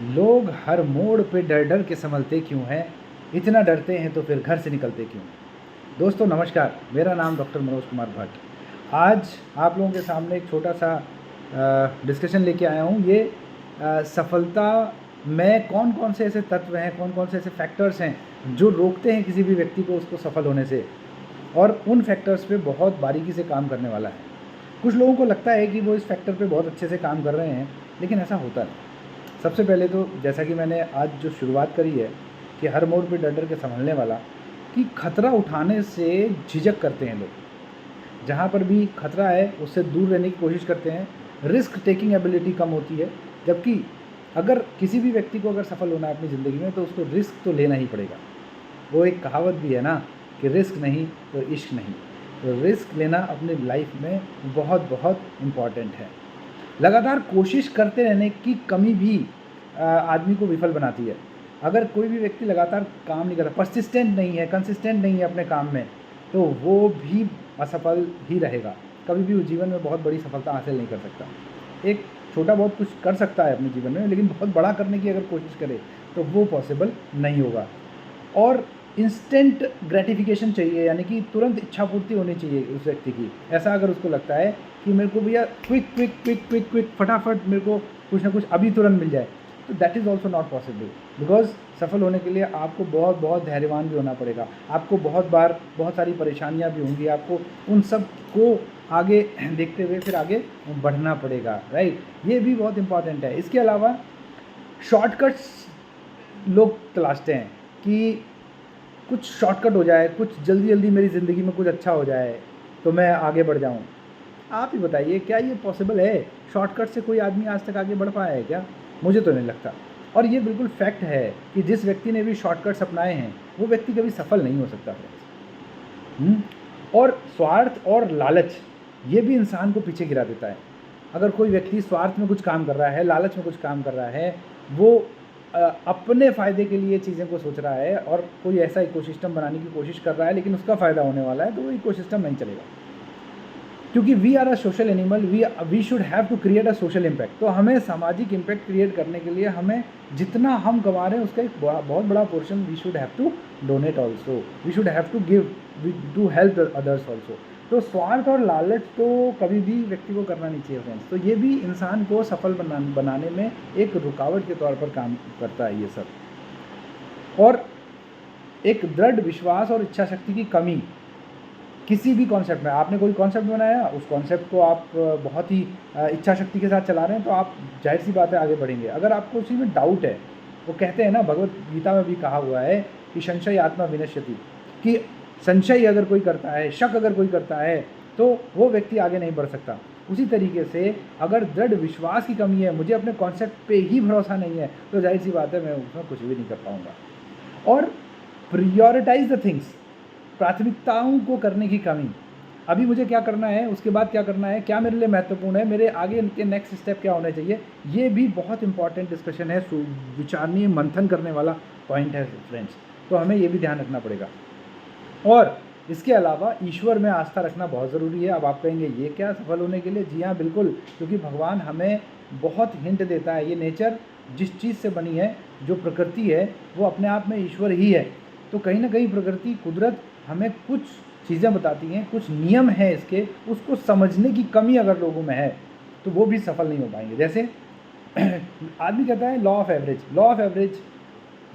लोग हर मोड़ पे डर डर के संभलते क्यों हैं? इतना डरते हैं तो फिर घर से निकलते क्यों? दोस्तों नमस्कार, मेरा नाम डॉक्टर मनोज कुमार भट्ट। आज आप लोगों के सामने एक छोटा सा डिस्कशन लेके आया हूँ। ये सफलता में कौन कौन से ऐसे तत्व हैं, कौन कौन से ऐसे फैक्टर्स हैं जो रोकते हैं किसी भी व्यक्ति को उसको सफल होने से, और उन फैक्टर्स पे बहुत बारीकी से काम करने वाला है। कुछ लोगों को लगता है कि वो इस फैक्टर पे बहुत अच्छे से काम कर रहे हैं, लेकिन ऐसा होता नहीं। सबसे पहले तो जैसा कि मैंने आज जो शुरुआत करी है कि हर मोड़ पे डर डर के संभलने वाला, कि खतरा उठाने से झिझक करते हैं लोग। जहाँ पर भी खतरा है उससे दूर रहने की कोशिश करते हैं। रिस्क टेकिंग एबिलिटी कम होती है। जबकि अगर किसी भी व्यक्ति को अगर सफल होना है अपनी ज़िंदगी में तो उसको रिस्क तो लेना ही पड़ेगा। वो एक कहावत भी है ना कि रिस्क नहीं तो इश्क नहीं। तो रिस्क लेना अपनी लाइफ में बहुत बहुत इम्पॉर्टेंट है। लगातार कोशिश करते रहने की कमी भी आदमी को विफल बनाती है। अगर कोई भी व्यक्ति लगातार काम नहीं करता, परसिस्टेंट नहीं है, कंसिस्टेंट नहीं है अपने काम में, तो वो भी असफल ही रहेगा। कभी भी उस जीवन में बहुत बड़ी सफलता हासिल नहीं कर सकता। एक छोटा बहुत कुछ कर सकता है अपने जीवन में, लेकिन बहुत बड़ा करने की अगर कोशिश करे तो वो पॉसिबल नहीं होगा। और इंस्टेंट ग्रेटिफिकेशन चाहिए, यानी कि तुरंत इच्छा पूर्ति होनी चाहिए उस व्यक्ति की। ऐसा अगर उसको लगता है कि मेरे को भैया quick quick quick quick quick फटाफट मेरे को कुछ ना कुछ अभी तुरंत मिल जाए, तो that is also not possible. Because सफल होने के लिए आपको बहुत बहुत धैर्यवान भी होना पड़ेगा। आपको बहुत बार बहुत सारी परेशानियां भी होंगी। आपको उन सब को आगे देखते हुए फिर आगे बढ़ना पड़ेगा, राइट। ये भी बहुत इंपॉर्टेंट है। इसके अलावा शॉर्टकट्स लोग तलाशते हैं कि कुछ शॉर्टकट हो जाए, कुछ जल्दी जल्दी मेरी ज़िंदगी में कुछ अच्छा हो जाए तो मैं आगे बढ़ जाऊँ। आप ही बताइए, क्या ये पॉसिबल है? शॉर्टकट से कोई आदमी आज तक आगे बढ़ पाया है क्या? मुझे तो नहीं लगता। और ये बिल्कुल फैक्ट है कि जिस व्यक्ति ने भी शॉर्टकट्स अपनाए हैं वो व्यक्ति कभी सफल नहीं हो सकता फ्रेंड्स। और स्वार्थ और लालच ये भी इंसान को पीछे गिरा देता है। अगर कोई व्यक्ति स्वार्थ में कुछ काम कर रहा है, लालच में कुछ काम कर रहा है, वो अपने फ़ायदे के लिए चीज़ें को सोच रहा है और कोई ऐसा इकोसिस्टम बनाने की कोशिश कर रहा है लेकिन उसका फ़ायदा होने वाला है, तो वो इकोसिस्टम नहीं चलेगा। क्योंकि we are a social animal, we should have to create a social impact. तो हमें सामाजिक इम्पैक्ट क्रिएट करने के लिए हमें जितना हम कमा रहे हैं उसका एक बहुत बड़ा portion we should have to donate also, we should have to give, to help others also. तो स्वार्थ और लालच तो कभी भी व्यक्ति को करना नहीं चाहिए फ्रेंड्स। तो ये भी इंसान को सफल बनाने में एक रुकावट के तौर पर काम करता है ये सब। और एक दृढ़ विश्वास और इच्छा शक्ति की कमी किसी भी कॉन्सेप्ट में, आपने कोई कॉन्सेप्ट बनाया, उस कॉन्सेप्ट को आप बहुत ही इच्छा शक्ति के साथ चला रहे हैं, तो आप जाहिर सी बात है आगे बढ़ेंगे। अगर आपको उसी में डाउट है, वो कहते हैं ना, भगवत गीता में भी कहा हुआ है कि संशय आत्मा विनश्यति, कि संशय अगर कोई करता है, शक अगर कोई करता है, तो वो व्यक्ति आगे नहीं बढ़ सकता। उसी तरीके से अगर दृढ़ विश्वास की कमी है, मुझे अपने कॉन्सेप्ट पे ही भरोसा नहीं है, तो जाहिर सी बात है मैं उसमें कुछ भी नहीं कर पाऊँगा। और प्रियोरिटाइज द थिंग्स, प्राथमिकताओं को करने की कमी। अभी मुझे क्या करना है, उसके बाद क्या करना है, क्या मेरे लिए महत्वपूर्ण है, मेरे आगे इनके नेक्स्ट स्टेप क्या होने चाहिए, ये भी बहुत इंपॉर्टेंट डिस्कशन है, विचारणीय मंथन करने वाला पॉइंट है फ्रेंड्स। तो हमें ये भी ध्यान रखना पड़ेगा। और इसके अलावा ईश्वर में आस्था रखना बहुत ज़रूरी है। अब आप कहेंगे ये क्या सफल होने के लिए? जी हाँ, बिल्कुल, क्योंकि भगवान हमें बहुत हिंट देता है। ये नेचर जिस चीज़ से बनी है, जो प्रकृति है, वो अपने आप में ईश्वर ही है। तो कहीं ना कहीं प्रकृति, कुदरत हमें कुछ चीज़ें बताती हैं, कुछ नियम हैं इसके, उसको समझने की कमी अगर लोगों में है तो वो भी सफल नहीं हो पाएंगे। जैसे आदमी कहता है law of average, law of average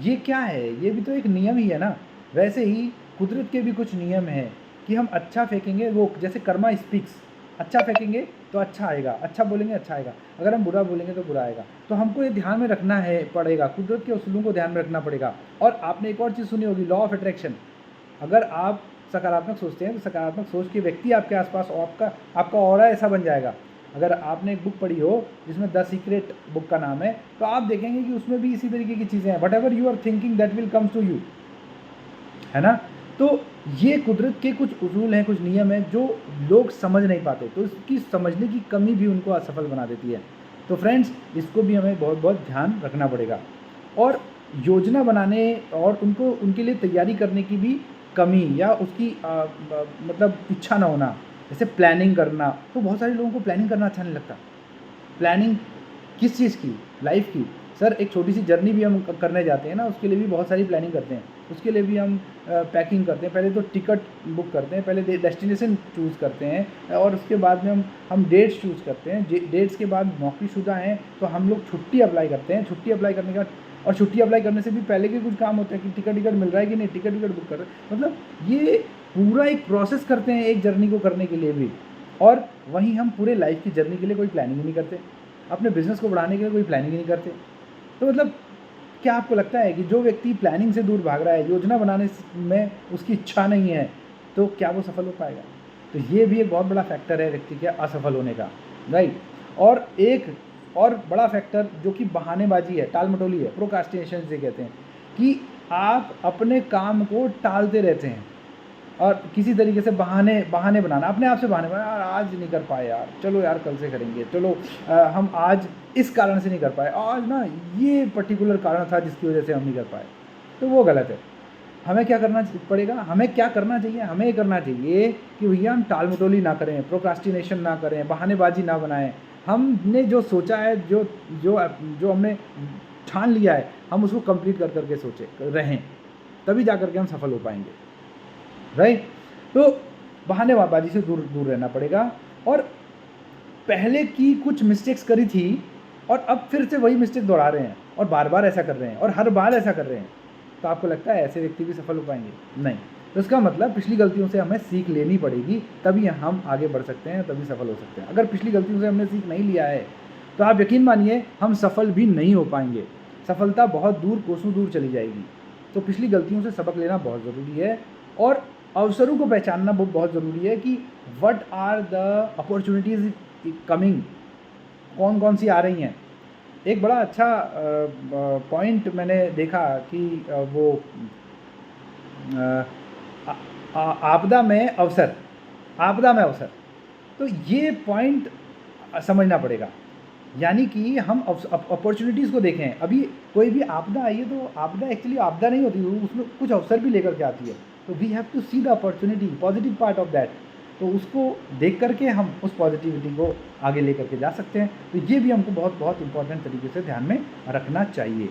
ये क्या है? ये भी तो एक नियम ही है ना। वैसे ही कुदरत के भी कुछ नियम हैं कि हम अच्छा फेंकेंगे, वो जैसे कर्मा स्पीक्स, अच्छा फेंकेंगे तो अच्छा आएगा, अच्छा बोलेंगे अच्छा आएगा, अगर हम बुरा बोलेंगे तो बुरा आएगा। तो हमको ये ध्यान में रखना है पड़ेगा, कुदरत के उसूलों को ध्यान में रखना पड़ेगा। और आपने एक और चीज़ सुनी होगी, लॉ ऑफ अट्रैक्शन। अगर आप सकारात्मक सोचते हैं तो सकारात्मक सोच के व्यक्ति आपके आसपास, आपका ऑरा ऐसा बन जाएगा। अगर आपने एक बुक पढ़ी हो जिसमें द सीक्रेट बुक का नाम है, तो आप देखेंगे कि उसमें भी इसी तरीके की चीज़ें हैं। Whatever you are thinking that will comes to you, है ना। तो ये कुदरत के कुछ उसूल हैं, कुछ नियम हैं जो लोग समझ नहीं पाते, तो इसकी समझने की कमी भी उनको असफल बना देती है। तो फ्रेंड्स, इसको भी हमें बहुत बहुत ध्यान रखना पड़ेगा। और योजना बनाने और उनको उनके लिए तैयारी करने की भी कमी, या उसकी मतलब इच्छा ना होना। जैसे प्लानिंग करना, तो बहुत सारे लोगों को प्लानिंग करना अच्छा नहीं लगता। प्लानिंग किस चीज़ की? लाइफ की। सर एक छोटी सी जर्नी भी हम करने जाते हैं ना, उसके लिए भी बहुत सारी प्लानिंग करते हैं, उसके लिए भी हम पैकिंग करते हैं, पहले तो टिकट बुक करते हैं, पहले डेस्टिनेशन चूज़ करते हैं और उसके बाद में हम डेट्स चूज़ करते हैं। डेट्स के बाद नौकरीशुदा हैं तो हम लोग छुट्टी अप्लाई करते हैं, छुट्टी अप्लाई करने के बाद और छुट्टी अप्लाई करने से भी पहले के कुछ काम होते हैं कि टिकट मिल रहा है कि नहीं, टिकट बुक कर रहे हैं। मतलब ये पूरा एक प्रोसेस करते हैं एक जर्नी को करने के लिए भी, और वहीं हम पूरे लाइफ की जर्नी के लिए कोई प्लानिंग ही नहीं करते, अपने बिजनेस को बढ़ाने के लिए कोई प्लानिंग ही नहीं करते। तो मतलब क्या आपको लगता है कि जो व्यक्ति प्लानिंग से दूर भाग रहा है, योजना बनाने में उसकी इच्छा नहीं है, तो क्या वो सफल हो पाएगा? तो ये भी एक बहुत बड़ा फैक्टर है व्यक्ति के असफल होने का, राइट। और एक और बड़ा फैक्टर जो कि बहानेबाजी है, टालमटोली है, प्रोक्रास्टिनेशन से कहते हैं कि आप अपने काम को टालते रहते हैं और किसी तरीके से बहाने बनाना, अपने आप से बहाने बनाना, यार आज नहीं कर पाए, यार चलो यार कल से करेंगे, चलो हम आज इस कारण से नहीं कर पाए, आज ना ये पर्टिकुलर कारण था जिसकी वजह से हम नहीं कर पाए। तो वो गलत है। हमें क्या करना पड़ेगा, हमें क्या करना चाहिए? हमें ये करना चाहिए कि भैया हम टालमटोली ना करें, प्रोक्रास्टिनेशन ना करें, बहानेबाजी ना बनाएं। हमने जो सोचा है, जो जो जो हमने ठान लिया है, हम उसको कंप्लीट कर करके सोचे रहें, तभी जा करके हम सफल हो पाएंगे, राइट। तो बहानेबाजी से दूर दूर रहना पड़ेगा। और पहले की कुछ मिस्टेक्स करी थी और अब फिर से वही मिस्टेक दोहरा रहे हैं और बार बार ऐसा कर रहे हैं और हर बार ऐसा कर रहे हैं, तो आपको लगता है ऐसे व्यक्ति भी सफल हो पाएंगे? नहीं। तो इसका मतलब पिछली गलतियों से हमें सीख लेनी पड़ेगी, तभी हम आगे बढ़ सकते हैं, तभी सफल हो सकते हैं। अगर पिछली गलतियों से हमने सीख नहीं लिया है तो आप यकीन मानिए हम सफल भी नहीं हो पाएंगे, सफलता बहुत दूर, कोसों दूर चली जाएगी। तो पिछली गलतियों से सबक लेना बहुत ज़रूरी है और अवसरों को पहचानना बहुत ज़रूरी है कि what are the opportunities coming, कौन कौन सी आ रही हैं। एक बड़ा अच्छा पॉइंट मैंने देखा कि वो आपदा में अवसर, आपदा में अवसर, तो ये पॉइंट समझना पड़ेगा। यानी कि हम अपॉर्चुनिटीज़ को देखें। अभी कोई भी आपदा आई है तो आपदा एक्चुअली आपदा नहीं होती, उसमें कुछ अवसर भी लेकर के आती है। तो we have to see the opportunity, positive part of that. तो उसको देख करके हम उस पॉजिटिविटी को आगे लेकर के जा सकते हैं। तो ये भी हमको बहुत बहुत इंपॉर्टेंट तरीके से ध्यान में रखना चाहिए।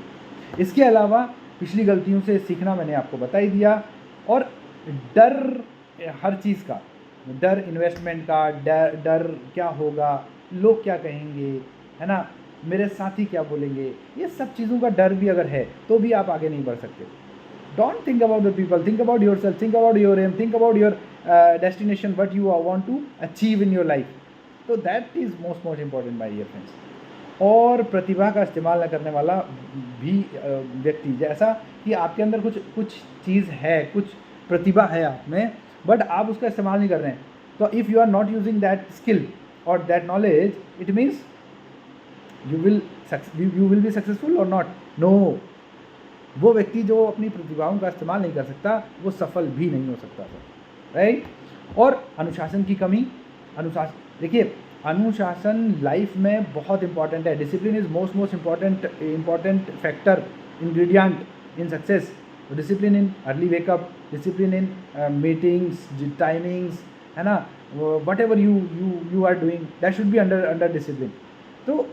इसके अलावा पिछली गलतियों से सीखना मैंने आपको बता ही दिया। और डर, हर चीज़ का डर, इन्वेस्टमेंट का डर क्या होगा, लोग क्या कहेंगे, है ना, मेरे साथी क्या बोलेंगे, ये सब चीज़ों का डर भी अगर है तो भी आप आगे नहीं बढ़ सकते। Don't think about the people, think about yourself, think about your aim, think about your destination, what you want to achieve in your life. तो that is most important my dear friends. और प्रतिभा का इस्तेमाल न करने वाला भी व्यक्ति, जैसा कि आपके अंदर कुछ चीज़ है, कुछ प्रतिभा है आप में, बट आप उसका इस्तेमाल नहीं कर रहे हैं, तो if you are not using that skill और that knowledge, it means you will be successful or not? No। वो व्यक्ति जो अपनी प्रतिभाओं का इस्तेमाल नहीं कर सकता वो सफल भी नहीं हो सकता, राइट। और अनुशासन की कमी, देखिए अनुशासन लाइफ में बहुत इंपॉर्टेंट है। Discipline is most important factor, ingredient in success. Discipline in early wake up, discipline in meetings, timings, है ना, whatever you are doing that should be under discipline. तो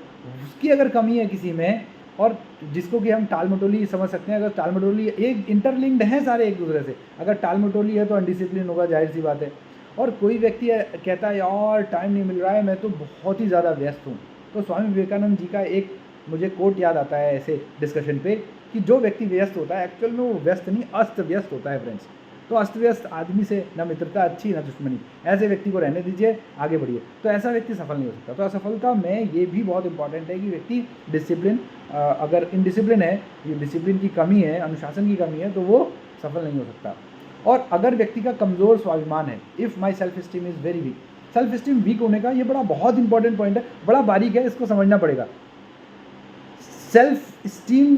उसकी अगर कमी है किसी में, और जिसको कि हम टालमटोली समझ सकते हैं, अगर टालमटोली एक इंटरलिंक्ड हैं सारे एक दूसरे से, अगर टालमटोली है तो अनडिसिप्लिन होगा, जाहिर सी बात है। और कोई व्यक्ति कहता है यार टाइम नहीं मिल रहा है, मैं तो बहुत ही ज़्यादा व्यस्त हूँ, तो स्वामी विवेकानंद जी का एक मुझे कोट याद आता है ऐसे डिस्कशन पे कि जो व्यक्ति व्यस्त होता है एक्चुअल में वो व्यस्त नहीं, अस्त व्यस्त होता है फ्रेंड्स। तो अस्त व्यस्त आदमी से न मित्रता अच्छी न दुश्मनी, ऐसे व्यक्ति को रहने दीजिए, आगे बढ़िए। तो ऐसा व्यक्ति सफल नहीं हो सकता। तो असफलता में ये भी बहुत इंपॉर्टेंट है कि व्यक्ति डिसिप्लिन, अगर इनडिसिप्लिन है, ये डिसिप्लिन की कमी है, अनुशासन की कमी है, तो वो सफल नहीं हो सकता। और अगर व्यक्ति का कमज़ोर स्वाभिमान है, if my self esteem is very weak, self esteem weak होने का ये बड़ा बहुत इंपॉर्टेंट पॉइंट है, बड़ा बारीक है, इसको समझना पड़ेगा। सेल्फ स्टीम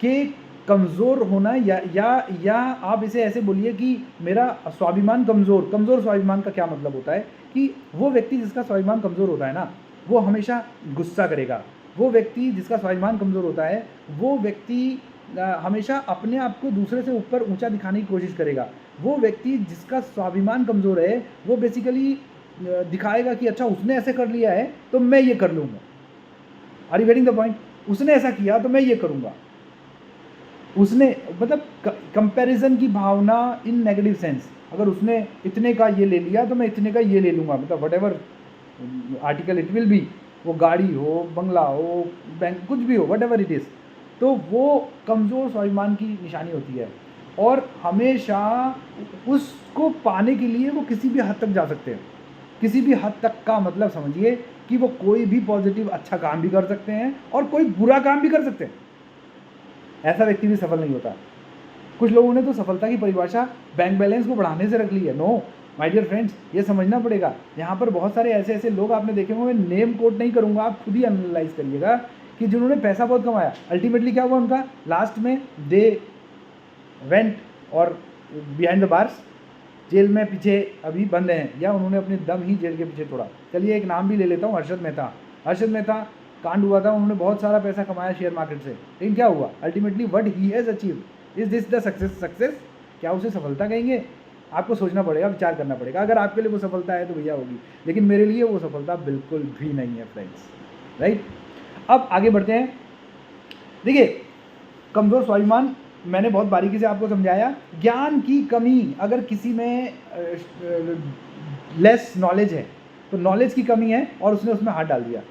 के कमज़ोर होना या आप इसे ऐसे बोलिए कि मेरा स्वाभिमान कमज़ोर स्वाभिमान का क्या मतलब होता है कि वो व्यक्ति जिसका स्वाभिमान कमज़ोर होता है ना, वो हमेशा गुस्सा करेगा। वो व्यक्ति जिसका स्वाभिमान कमज़ोर होता है, वो व्यक्ति हमेशा अपने आप को दूसरे से ऊपर ऊंचा दिखाने की कोशिश करेगा। वो व्यक्ति जिसका स्वाभिमान कमज़ोर है, वो बेसिकली दिखाएगा कि अच्छा उसने ऐसे कर लिया है तो मैं ये कर लूँगा। Are you getting the point? उसने ऐसा किया तो मैं ये करूँगा। उसने मतलब कंपैरिजन की भावना इन नेगेटिव सेंस, अगर उसने इतने का ये ले लिया तो मैं इतने का ये ले लूँगा, मतलब what ever article it will be, वो गाड़ी हो, बंगला हो, बैंक, कुछ भी हो, वट एवर इट इज़, तो वो कमज़ोर स्वाभिमान की निशानी होती है। और हमेशा उसको पाने के लिए वो किसी भी हद तक जा सकते हैं। किसी भी हद तक का मतलब समझिए कि वो कोई भी पॉजिटिव अच्छा काम भी कर सकते हैं और कोई बुरा काम भी कर सकते हैं। ऐसा व्यक्ति भी सफल नहीं होता। कुछ लोगों ने तो सफलता की परिभाषा बैंक बैलेंस को बढ़ाने से रख ली है। नो माय डियर फ्रेंड्स, ये समझना पड़ेगा। यहाँ पर बहुत सारे ऐसे ऐसे लोग आपने देखे होंगे, मैं नेम कोट नहीं करूँगा, आप खुद ही एनालाइज करिएगा, कि जिन्होंने पैसा बहुत कमाया, अल्टीमेटली क्या हुआ उनका, लास्ट में दे वेंट और बिहाइंड द बार्स, जेल में पीछे अभी बंद हैं, या उन्होंने अपने दम ही जेल के पीछे तोड़ा। चलिए एक नाम भी ले लेता हूँ, हर्षद मेहता। हर्षद मेहता कांड हुआ था, उन्होंने बहुत सारा पैसा कमाया शेयर मार्केट से, लेकिन क्या हुआ ultimately, what he has achieve, is this the success? क्या उसे सफलता कहेंगे? आपको सोचना पड़ेगा, विचार करना पड़ेगा। अगर आपके लिए वो सफलता है तो भैया होगी, लेकिन मेरे लिए वो सफलता बिल्कुल भी नहीं है फ्रेंड्स, राइट। अब आगे बढ़ते हैं। देखिए, कमज़ोर स्वाभिमान मैंने बहुत बारीकी से आपको समझाया। ज्ञान की कमी, अगर किसी में लेस नॉलेज है, तो नॉलेज की कमी है और उसने उसमें हाथ डाल दिया,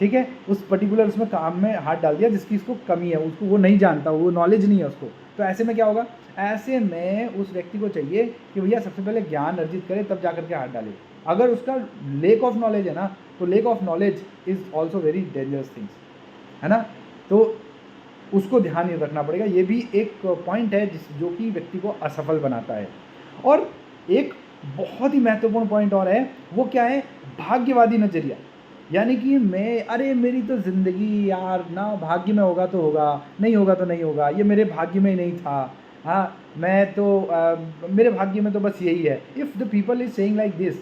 ठीक है, उस पर्टिकुलर उसमें काम में हाथ डाल दिया जिसकी इसको कमी है, उसको वो नहीं जानता, वो नॉलेज नहीं है उसको, तो ऐसे में क्या होगा, ऐसे में उस व्यक्ति को चाहिए कि भैया सबसे पहले ज्ञान अर्जित करे तब जा करके हाथ डाले। अगर उसका लेक ऑफ नॉलेज है ना, तो lake of knowledge is also very dangerous things, है ना। तो उसको ध्यान ही रखना पड़ेगा। ये भी एक पॉइंट है जो कि व्यक्ति को असफल बनाता है। और एक बहुत ही महत्वपूर्ण पॉइंट और है, वो क्या है, भाग्यवादी नज़रिया। यानी कि अरे मेरी तो ज़िंदगी यार ना, भाग्य में होगा तो होगा, नहीं होगा तो नहीं होगा, ये मेरे भाग्य में ही नहीं था, हाँ मैं तो मेरे भाग्य में तो बस यही है। If the people is saying like this,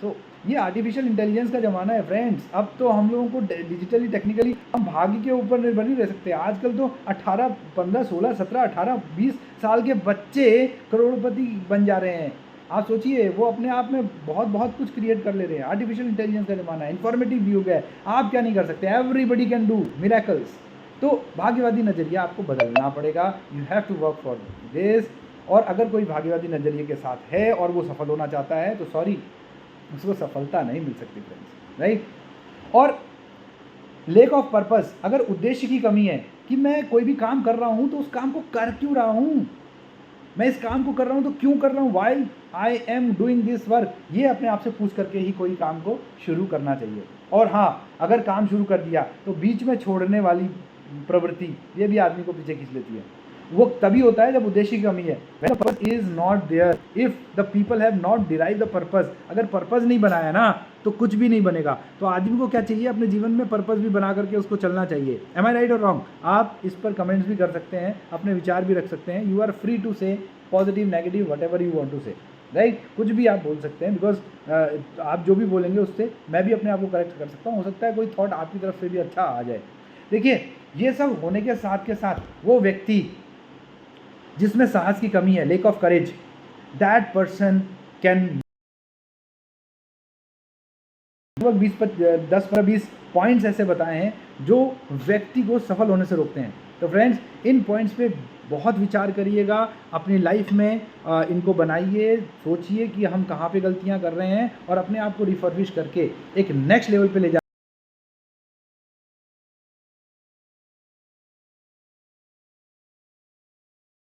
so ये आर्टिफिशियल इंटेलिजेंस का ज़माना है फ्रेंड्स। अब तो हम लोगों को डिजिटली टेक्निकली हम भाग्य के ऊपर निर्भर नहीं रह सकते। आजकल तो 18, 15, 16, 17, 18, 20 साल के बच्चे करोड़पति बन जा रहे हैं। आप सोचिए, वो अपने आप में बहुत बहुत कुछ क्रिएट कर ले रहे हैं। आर्टिफिशियल इंटेलिजेंस का ज़माना है, इन्फॉर्मेटिव युग है, आप क्या नहीं कर सकते, एवरीबडी कैन डू मिरेकल्स। तो भाग्यवादी नज़रिया आपको बदलना पड़ेगा, you have to work for this. और अगर कोई भाग्यवादी नज़रिए के साथ है और वो सफल होना चाहता है, तो सॉरी, उसको सफलता नहीं मिल सकती फ्रेंड्स, राइट। और लेक ऑफ पर्पस, अगर उद्देश्य की कमी है कि मैं कोई भी काम कर रहा हूँ तो उस काम को कर क्यों रहा हूँ, मैं इस काम को कर रहा हूँ तो क्यों कर रहा हूँ, why I am doing this work, ये अपने आप से पूछ करके ही कोई काम को शुरू करना चाहिए। और हाँ, अगर काम शुरू कर दिया तो बीच में छोड़ने वाली प्रवृत्ति, ये भी आदमी को पीछे खींच लेती है। वो तभी होता है जब उद्देश्य की कमी है, when the purpose is not there, if the people have not derived the purpose, अगर पर्पस नहीं बनाया ना तो कुछ भी नहीं बनेगा। तो आदमी को क्या चाहिए, अपने जीवन में पर्पस भी बना करके उसको चलना चाहिए। एम आई राइट और रॉन्ग? आप इस पर कमेंट्स भी कर सकते हैं, अपने विचार भी रख सकते हैं। You are free to say positive, negative, whatever you want to say, right. कुछ भी आप बोल सकते हैं, बिकॉज आप जो भी बोलेंगे उससे मैं भी अपने आप को करेक्ट कर सकता हूँ। हो सकता है कोई थॉट आपकी तरफ से भी अच्छा आ जाए। देखिए, ये सब होने के साथ वो व्यक्ति जिसमें साहस की कमी है, lake of courage, that person can 10-20 points ऐसे बताए हैं जो व्यक्ति को सफल होने से रोकते हैं। तो फ्रेंड्स, इन पॉइंट्स पे बहुत विचार करिएगा, अपनी लाइफ में इनको बनाइए, सोचिए कि हम कहाँ पे गलतियाँ कर रहे हैं और अपने आप को रिफर्बिश करके एक नेक्स्ट लेवल पे ले जा